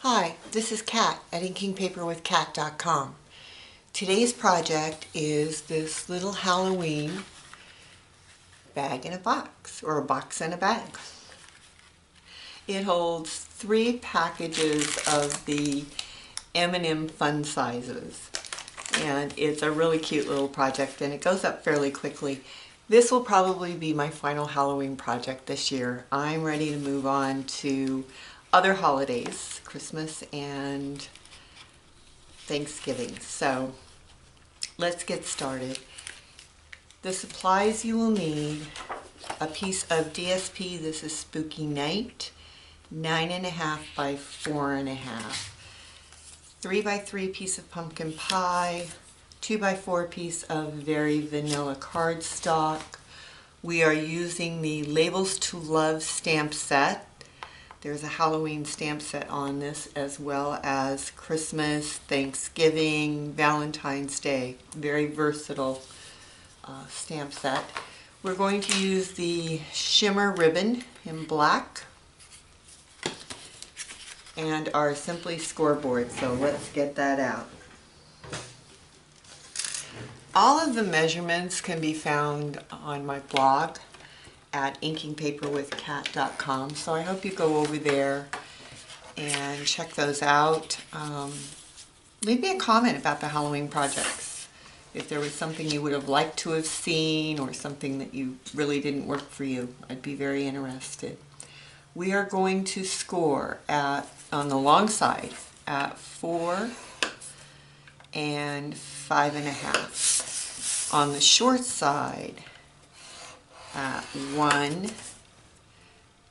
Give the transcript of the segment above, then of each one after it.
Hi, this is Kat at inkingpaperwithkat.com. Today's project is this little Halloween bag in a box, or a box in a bag. It holds 3 packages of the M&M fun sizes, and it's a really cute little project, and it goes up fairly quickly. This will probably be my final Halloween project this year. I'm ready to move on to other holidays, Christmas and Thanksgiving. So let's get started. The supplies you will need: a piece of DSP, this is Spooky Night, 9.5 by 4.5, 3 by 3 piece of pumpkin pie, 2 by 4 piece of very vanilla cardstock. We are using the Labels to Love stamp set. There's a Halloween stamp set on this, as well as Christmas, Thanksgiving, Valentine's Day. Very versatile stamp set. We're going to use the shimmer ribbon in black and our Simply scoreboard, so let's get that out. All of the measurements can be found on my blog at inkingpaperwithkat.com, so I hope you go over there and check those out. Leave me a comment about the Halloween projects. If there was something you would have liked to have seen, or something that you really didn't work for you, I'd be very interested. We are going to score on the long side at 4 and 5.5. On the short side at 1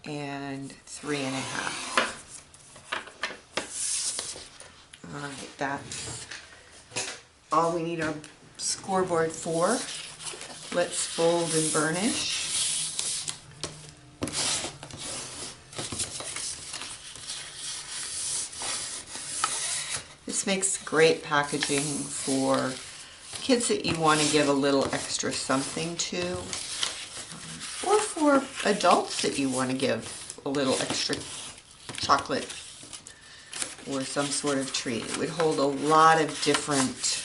and 3.5. Alright, that's all we need our scoreboard for. Let's fold and burnish. This makes great packaging for kids that you want to give a little extra something to, or for adults that you want to give a little extra chocolate or some sort of treat. It would hold a lot of different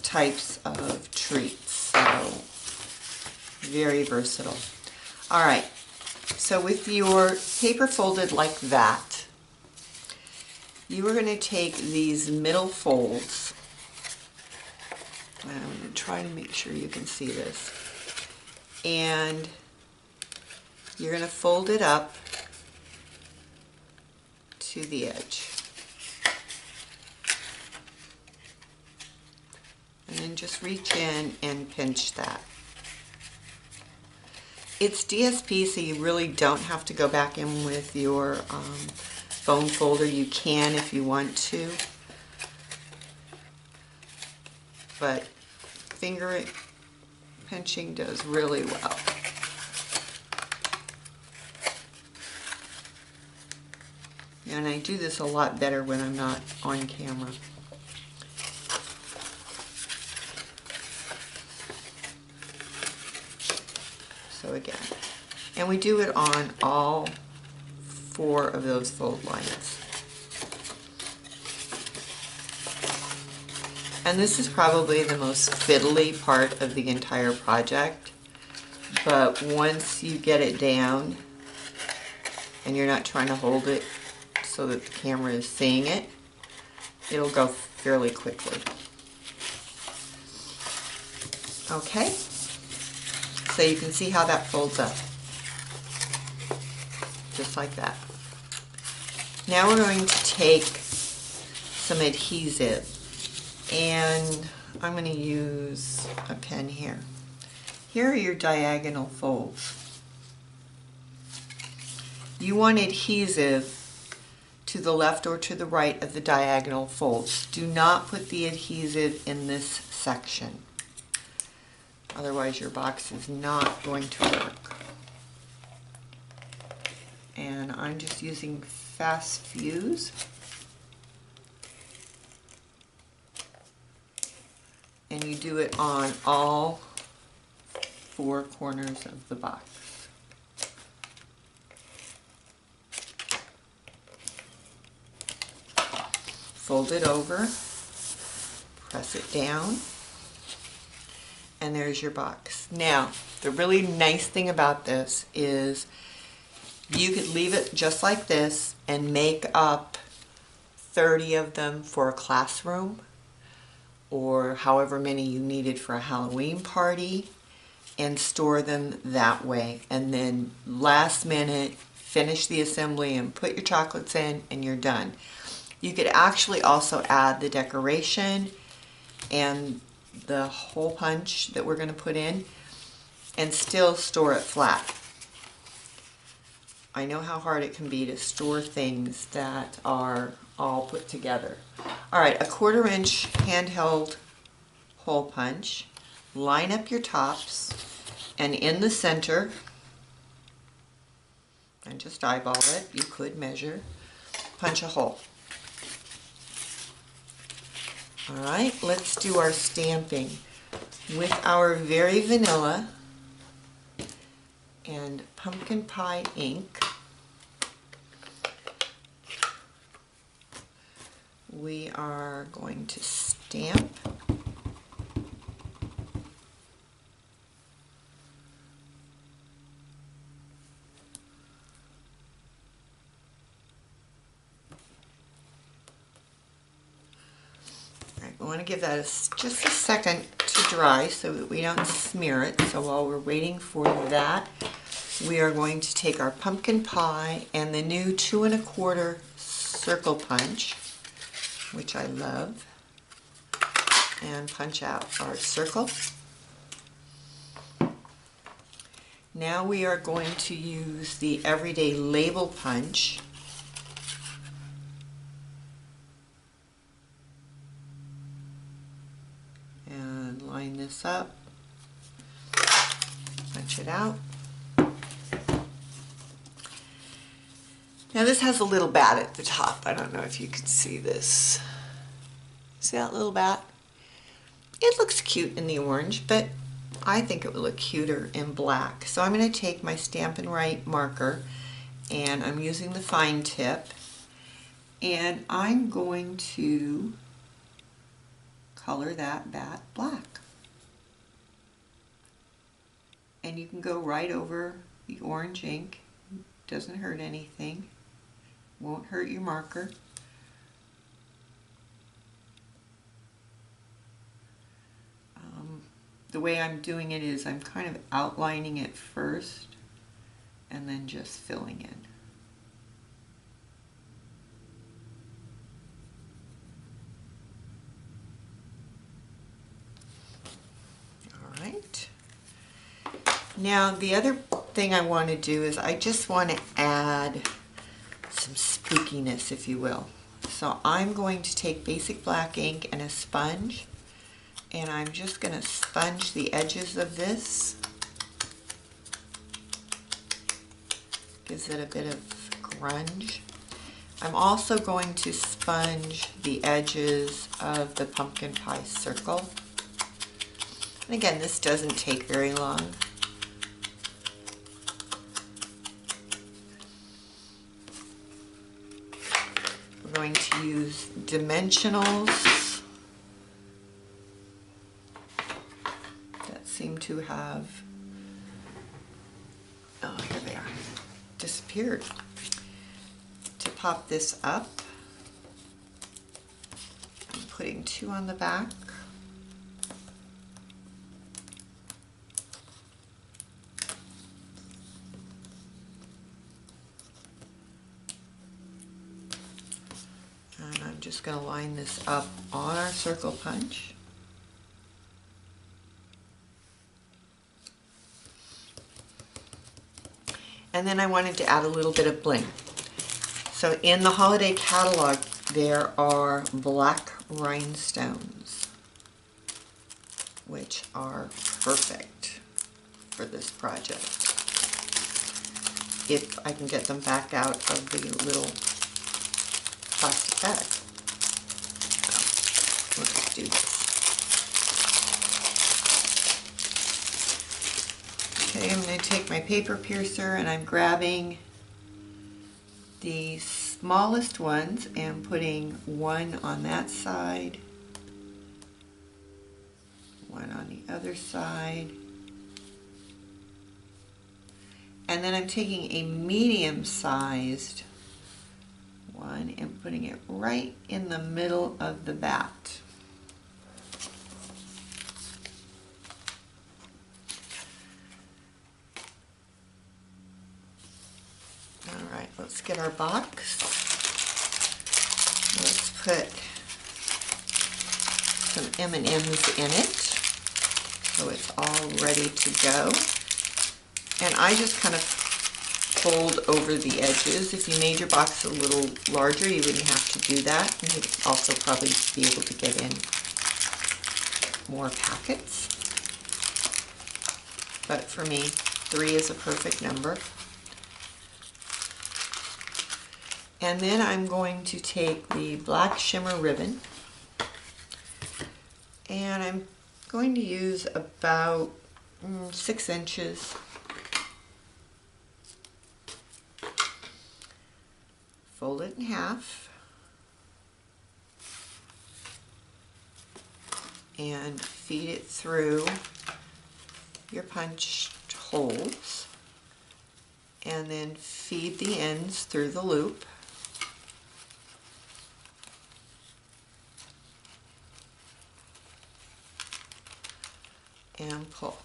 types of treats, so very versatile. Alright, so with your paper folded like that, you are going to take these middle folds. I'm going to try to make sure you can see this. And you're going to fold it up to the edge. And then just reach in and pinch that. It's DSP, so you really don't have to go back in with your bone folder. You can if you want to, but finger pinching does really well. And I do this a lot better when I'm not on camera. So again, and we do it on all 4 of those fold lines. And this is probably the most fiddly part of the entire project, but once you get it down and you're not trying to hold it so that the camera is seeing it, it'll go fairly quickly. Okay, so you can see how that folds up, just like that. Now we're going to take some adhesive, and I'm going to use a pen here. Here are your diagonal folds. You want adhesive to the left or to the right of the diagonal folds. Do not put the adhesive in this section. Otherwise your box is not going to work. And I'm just using Fast Fuse. And you do it on all 4 corners of the box. fold it over, press it down, and there's your box. Now, the really nice thing about this is you could leave it just like this and make up 30 of them for a classroom, or however many you needed for a Halloween party, and store them that way. And then last minute, finish the assembly and put your chocolates in and you're done. You could actually also add the decoration and the hole punch that we're going to put in and still store it flat. I know how hard it can be to store things that are all put together. All right, a 1/4 inch handheld hole punch. Line up your tops, and in the center, and just eyeball it, you could measure, punch a hole. All right, let's do our stamping with our Very Vanilla and pumpkin pie ink. We are going to stamp. We want to give that just a second to dry so that we don't smear it. So while we're waiting for that, we are going to take our pumpkin pie and the new 2 1/4 circle punch, which I love, and punch out our circle. Now we are going to use the Everyday Label punch. And line this up, punch it out. Now this has a little bat at the top. I don't know if you can see this. See that little bat? It looks cute in the orange, but I think it would look cuter in black. So I'm going to take my Stampin' Write marker, and I'm using the fine tip, and I'm going to color that bat black. And you can go right over the orange ink. Doesn't hurt anything. Won't hurt your marker. The way I'm doing it is I'm kind of outlining it first and then just filling in. All right. Now the other thing I want to do is I just want to add some spookiness, if you will. So I'm going to take basic black ink and a sponge, and I'm just going to sponge the edges of this. Gives it a bit of grunge. I'm also going to sponge the edges of the pumpkin pie circle. And again, this doesn't take very long. We're going to use dimensionals that seem to have, oh, here they are, disappeared. To pop this up, I'm putting 2 on the back. And I'm just going to line this up on our circle punch. And then I wanted to add a little bit of bling. So in the holiday catalog, there are black rhinestones, which are perfect for this project, if I can get them back out of the little plastic bag. So we'll just do this. Okay, I'm going to take my paper piercer and I'm grabbing these smallest ones and putting one on that side, one on the other side. And then I'm taking a medium-sized one and putting it right in the middle of the bat. All right, let's get our box. Let's put some M&Ms in it so it's all ready to go. And I just kind of fold over the edges. If you made your box a little larger, you wouldn't have to do that. And you'd also probably be able to get in more packets. But for me, 3 is a perfect number. And then I'm going to take the black shimmer ribbon, and I'm going to use about 6 inches. Fold it in half and feed it through your punched holes, and then feed the ends through the loop. And pull.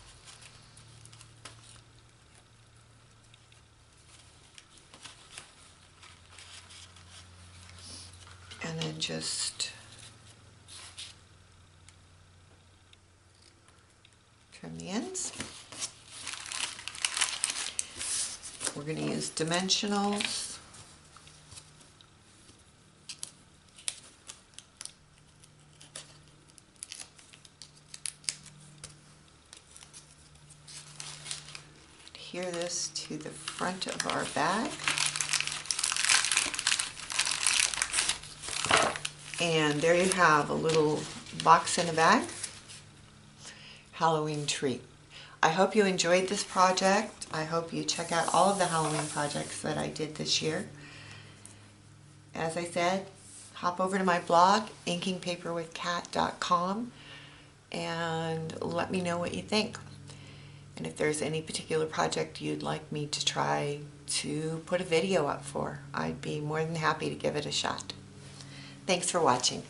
And then just trim the ends. We're going to use dimensionals. Adhere this to the front of our bag. And there you have a little box in a bag Halloween treat. I hope you enjoyed this project. I hope you check out all of the Halloween projects that I did this year. As I said, hop over to my blog, inkingpaperwithkat.com, and let me know what you think. And if there's any particular project you'd like me to try to put a video up for, I'd be more than happy to give it a shot. Thanks for watching.